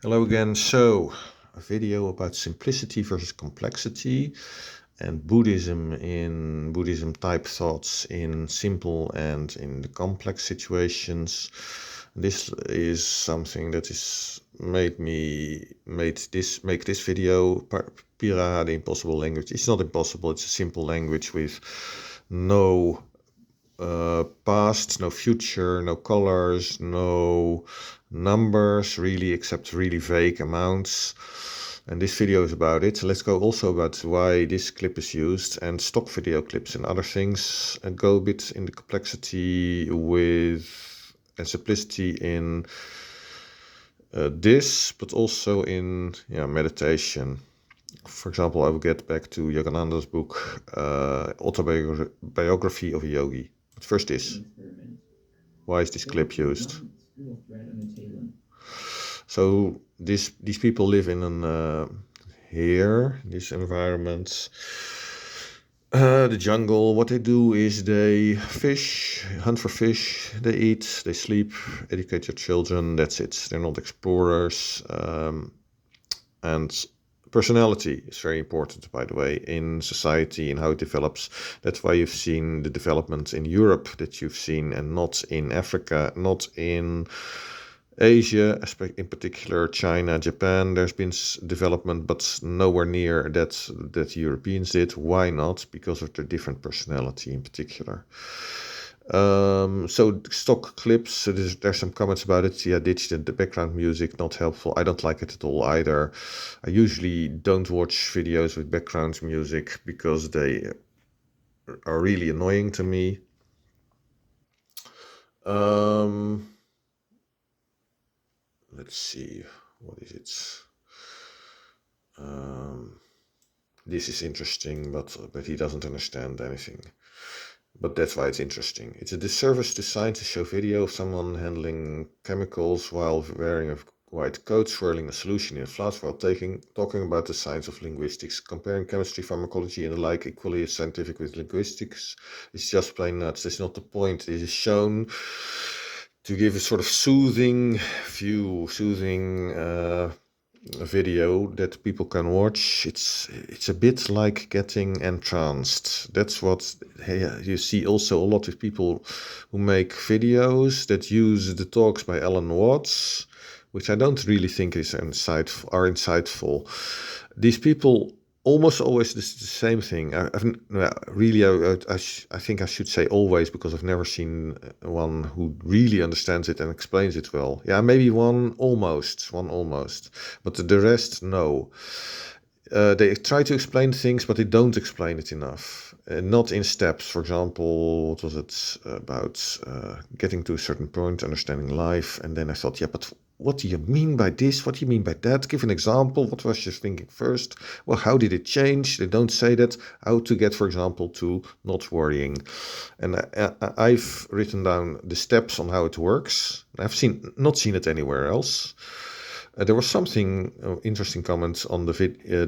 Hello again. So, a video about simplicity versus complexity and Buddhism type thoughts in simple and in the complex situations. This is something that is make this video Piraha, the impossible language. It's not impossible, it's a simple language with no past, no future, no colors, no numbers really, except really vague amounts. And this video is about it. Let's go also about why this clip is used and stock video clips and other things, and go a bit in the complexity with and simplicity in this, but also in meditation. For example, I will get back to Yogananda's book, Autobiography of a Yogi. But first this. Why is this clip used? So these people live in this environment, the jungle. What they do is they hunt for fish, they eat, they sleep, educate their children. That's it. They're not explorers. And personality is very important, by the way, in society and how it develops. That's why you've seen the development in Europe that you've seen, and not in Africa, not in Asia, in particular China, Japan. There's been development, but nowhere near that Europeans did. Why not? Because of their different personality in particular. So stock clips, so there's some comments about it. Yeah, ditched the background music, not helpful. I don't like it at all either. I usually don't watch videos with background music because they are really annoying to me. Let's see, what is it? This is interesting, but he doesn't understand anything. But that's why it's interesting. It's a disservice to science to show video of someone handling chemicals while wearing a white coat, swirling a solution in a flask while talking about the science of linguistics. Comparing chemistry, pharmacology, and the like equally as scientific with linguistics is just plain nuts. That's not the point. It is shown to give a sort of soothing video that people can watch. It's a bit like getting entranced. That's what you see. Also a lot of people who make videos that use the talks by Alan Watts, which I don't really think are insightful. These people almost always the same thing. I think I should say always, because I've never seen one who really understands it and explains it well. Yeah, maybe one almost, but the rest, no. They try to explain things, but they don't explain it enough. Not in steps. For example, what was it about getting to a certain point, understanding life, and then I thought, yeah, but what do you mean by this? What do you mean by that? Give an example. What was you thinking first? Well, how did it change? They don't say that. How to get, for example, to not worrying. And I've written down the steps on how it works. I've not seen it anywhere else. There was something interesting comments on the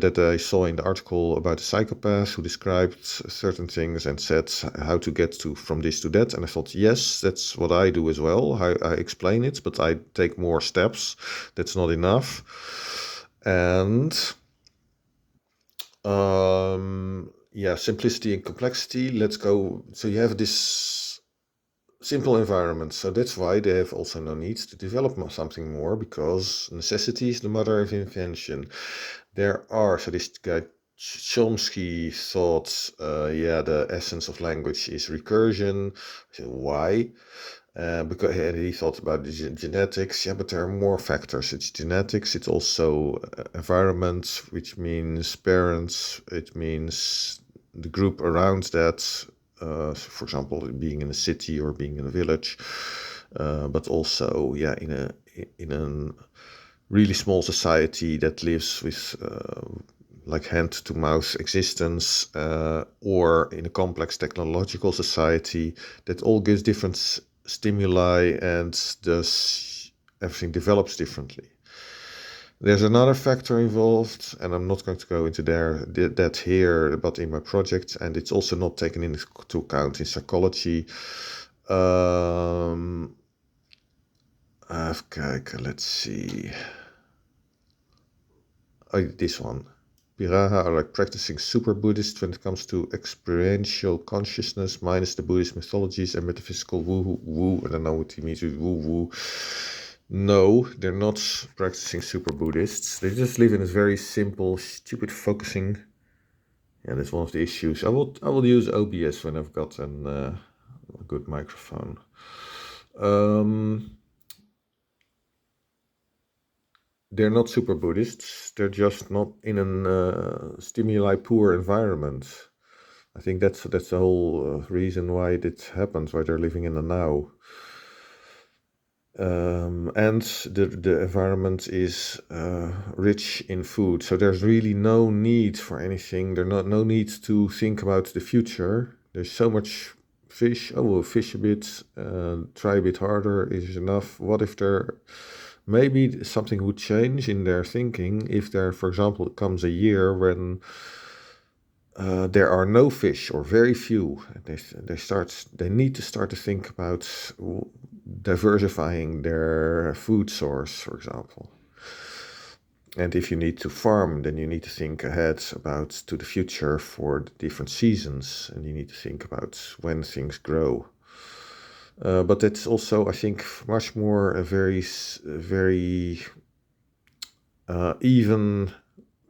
that I saw in the article about a psychopath who described certain things and said how to get from this to that. And I thought, yes, that's what I do as well. I explain it, but I take more steps. That's not enough. And simplicity and complexity. Let's go. So you have this simple environment, so that's why they have also no need to develop something more, because necessity is the mother of invention. So this guy Chomsky thought, the essence of language is recursion. I said, why? Because he thought about genetics. Yeah, but there are more factors. It's genetics. It's also environment, which means parents. It means the group around that. For example, being in a city or being in a village, but also in a really small society that lives with like hand-to-mouth existence, or in a complex technological society that all gives different stimuli, and thus everything develops differently. There's another factor involved, and I'm not going to go into that here, but in my project, and it's also not taken into account in psychology. Okay, let's see. this one. Piraha are like practicing super Buddhists when it comes to experiential consciousness, minus the Buddhist mythologies and metaphysical woo. I don't know what he means with woo. No, they're not practicing super Buddhists. They just live in this very simple, stupid focusing. Yeah, that's one of the issues. I will use OBS when I've got a good microphone. They're not super Buddhists. They're just not in a stimuli poor environment. I think that's the whole reason why it happens, why they're living in the now. And the environment is rich in food, so there's really no need for anything. There's no need to think about the future. There's so much fish. Oh, we'll fish a bit, try a bit harder is enough. What if maybe something would change in their thinking if there, for example, comes a year when there are no fish or very few. They need to start to think about diversifying their food source, for example. And if you need to farm, then you need to think ahead about to the future for the different seasons, and you need to think about when things grow. But it's also, I think, much more a very even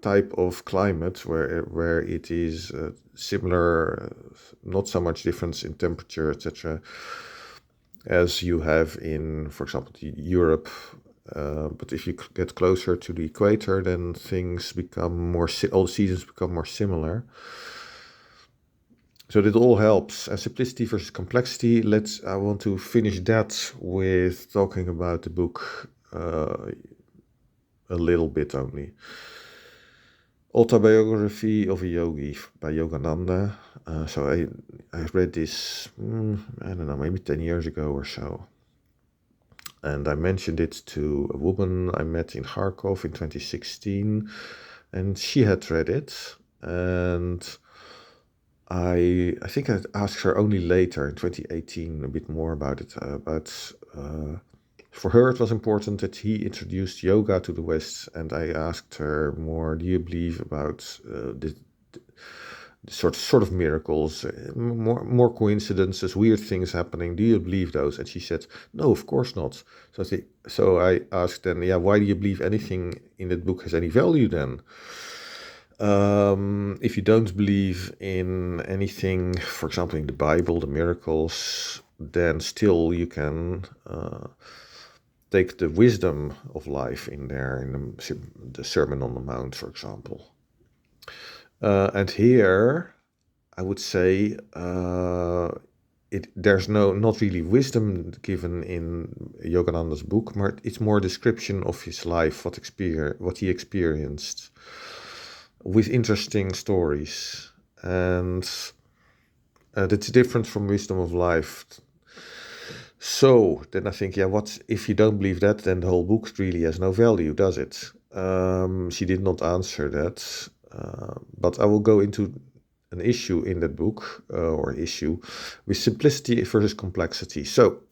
type of climate where it is similar, not so much difference in temperature, etc., as you have in, for example, Europe. But if you get closer to the equator, then things become more, all seasons become more similar. So that all helps. And simplicity versus complexity. I want to finish that with talking about the book a little bit only. Autobiography of a Yogi by Yogananda. So I read this, I don't know, maybe 10 years ago or so. And I mentioned it to a woman I met in Kharkov in 2016, and she had read it. And I think I asked her only later in 2018 a bit more about it. For her, it was important that he introduced yoga to the West, and I asked her more, do you believe about the sort of miracles, more coincidences, weird things happening? Do you believe those? And she said, no, of course not. So I asked then, yeah, why do you believe anything in that book has any value then? If you don't believe in anything, for example, in the Bible, the miracles, then still you can take the wisdom of life in there, in the Sermon on the Mount, for example. And here, I would say there's not really wisdom given in Yogananda's book, but it's more description of his life, what he experienced, with interesting stories. And that's different from wisdom of life. So then I think, yeah, if you don't believe that, then the whole book really has no value, does it? She did not answer that, but I will go into an issue in that book, with simplicity versus complexity. So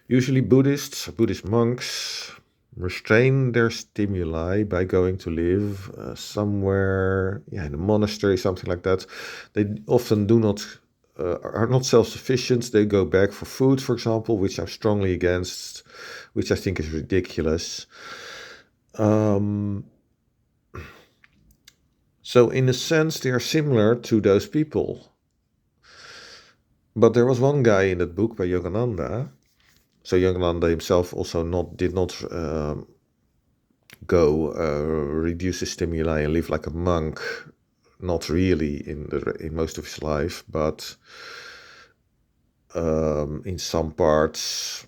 usually Buddhist monks restrain their stimuli by going to live somewhere, in a monastery, something like that. They often are not self-sufficient. They go back for food, for example, which I'm strongly against, which I think is ridiculous. So in a sense, they are similar to those people. But there was one guy in that book by Yogananda. So Yogananda himself also did not reduce his stimuli and live like a monk. Not really in most of his life, but in some parts.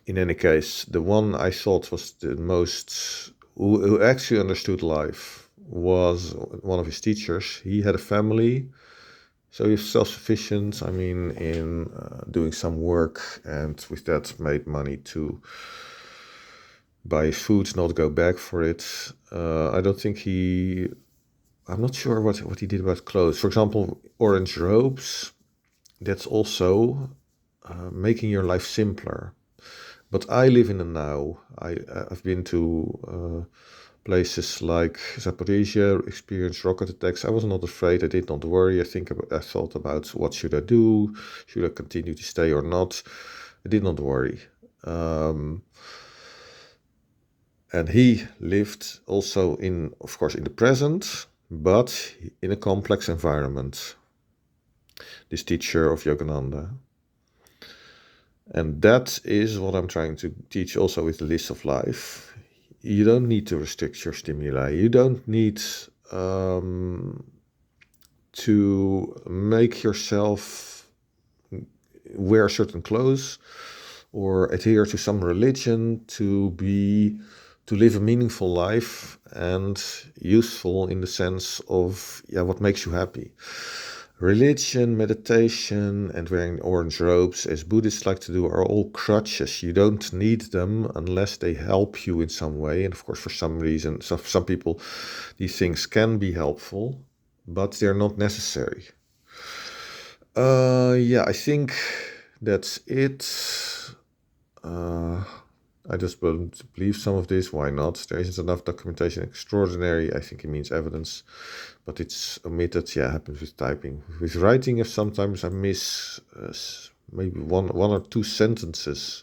In any case, the one I thought was the most, who actually understood life, was one of his teachers. He had a family, so he's self-sufficient, in doing some work, and with that made money to buy food, not go back for it. I'm not sure what he did about clothes. For example, orange robes, that's also making your life simpler. But I live in the now. I've been to Places like Zaporizhia experienced rocket attacks. I was not afraid. I did not worry. I thought about what should I do? Should I continue to stay or not? I did not worry. And he lived also of course, in the present, but in a complex environment. This teacher of Yogananda. And that is what I'm trying to teach also with the list of life. You don't need to restrict your stimuli. You don't need to make yourself wear certain clothes or adhere to some religion to live a meaningful life and useful in the sense of what makes you happy. Religion, meditation, and wearing orange robes, as Buddhists like to do, are all crutches. You don't need them unless they help you in some way. And of course, for some reason, for some people, these things can be helpful, but they're not necessary. I think that's it. I just believe some of this. Why not? There isn't enough documentation. Extraordinary, I think it means evidence, but it's omitted. Happens with typing. With writing, if sometimes I miss maybe one or two sentences,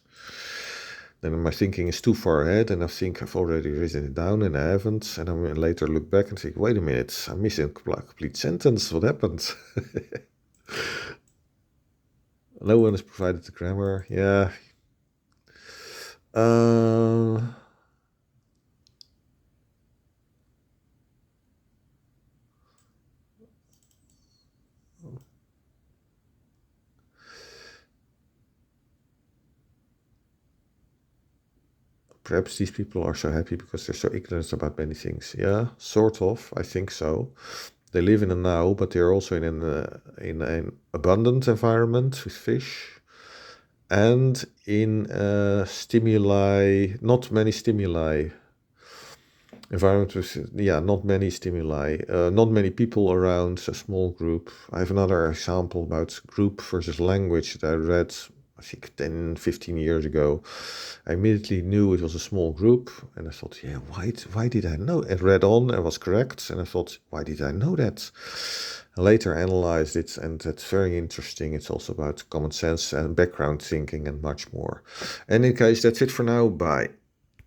then my thinking is too far ahead, and I think I've already written it down, and I haven't. And I later look back and think, wait a minute, I'm missing a complete sentence. What happened? No one has provided the grammar. Yeah. Perhaps these people are so happy because they're so ignorant about many things. Yeah, sort of. I think so. They live in a now, but they're also in an abundant environment with fish, and in stimuli, not many stimuli. Environment with not many stimuli, not many people around, a small group. I have another example about group versus language that I read, I think 10, 15 years ago. I immediately knew it was a small group, and I thought, why did I know? It read on, I was correct, and I thought, why did I know that? I later analyzed it, and that's very interesting. It's also about common sense and background thinking and much more. In any case, that's it for now. Bye.